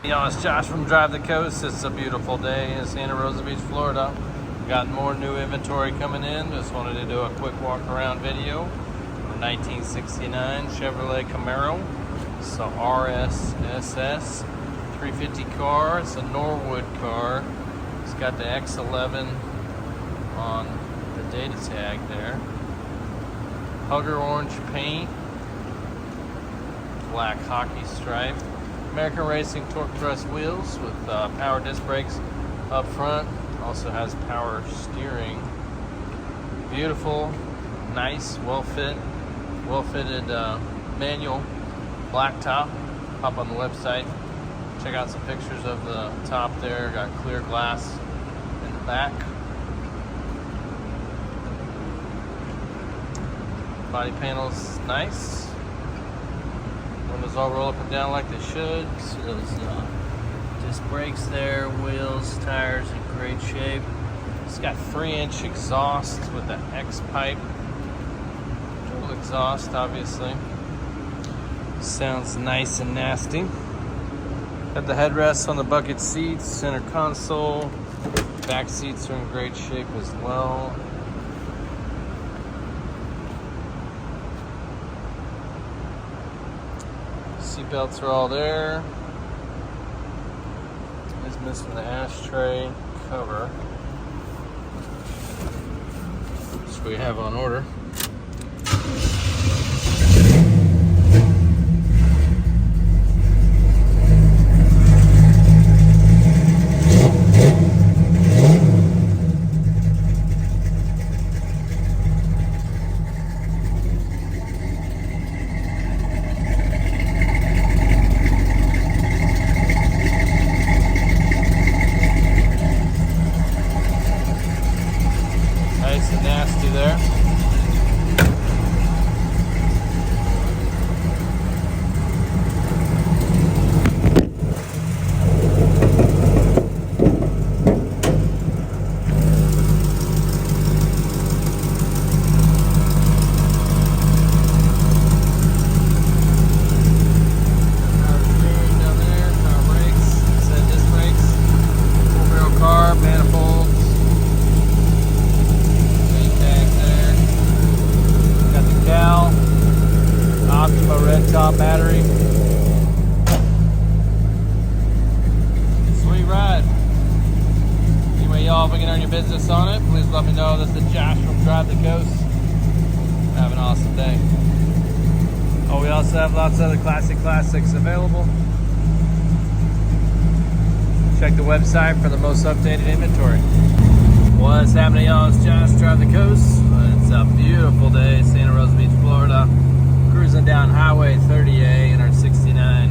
Y'all, it's Josh from Drive the Coast. It's a beautiful day in Santa Rosa Beach, Florida. We got more new inventory coming in. Just wanted to do a quick walk around video. A 1969 Chevrolet Camaro. It's a RSSS 350 car. It's a Norwood car. It's got the X11 on the data tag there. Hugger orange paint. Black hockey stripe. American Racing torque thrust wheels with power disc brakes up front. Also has power steering. Beautiful, nice, well-fitted manual black top. Hop on the website, check out some pictures of the top there. Got clear glass in the back. Body panel's nice. Windows all roll up and down like they should. See those disc brakes there, wheels, tires in great shape. It's got 3-inch exhaust with the X pipe. Dual exhaust, obviously. Sounds nice and nasty. Got the headrests on the bucket seats, center console. Back seats are in great shape as well. Seatbelts are all there. Just missing the ashtray cover, which we have on order. Nice and nasty there. Red top battery. Sweet ride. Anyway, y'all, if we can earn your business on it, please let me know. This is Josh from Drive the Coast. Have an awesome day. Oh, we also have lots of other classics available. Check the website for the most updated inventory. What's happening, y'all? It's Josh, Drive the Coast. It's a beautiful day, Santa Rosa Beach, Florida. Cruising down Highway 30A in our 69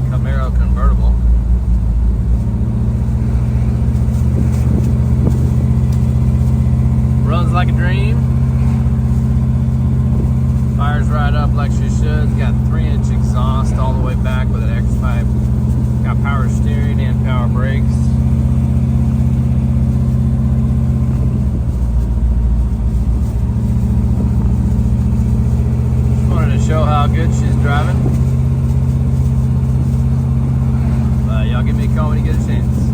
Camaro Convertible. Runs like a dream. Fires right up like she should. It's got 3-inch exhaust all the way back with an X-pipe. Got power steering and power brakes. Show how good she's driving. Y'all give me a call when you get a chance.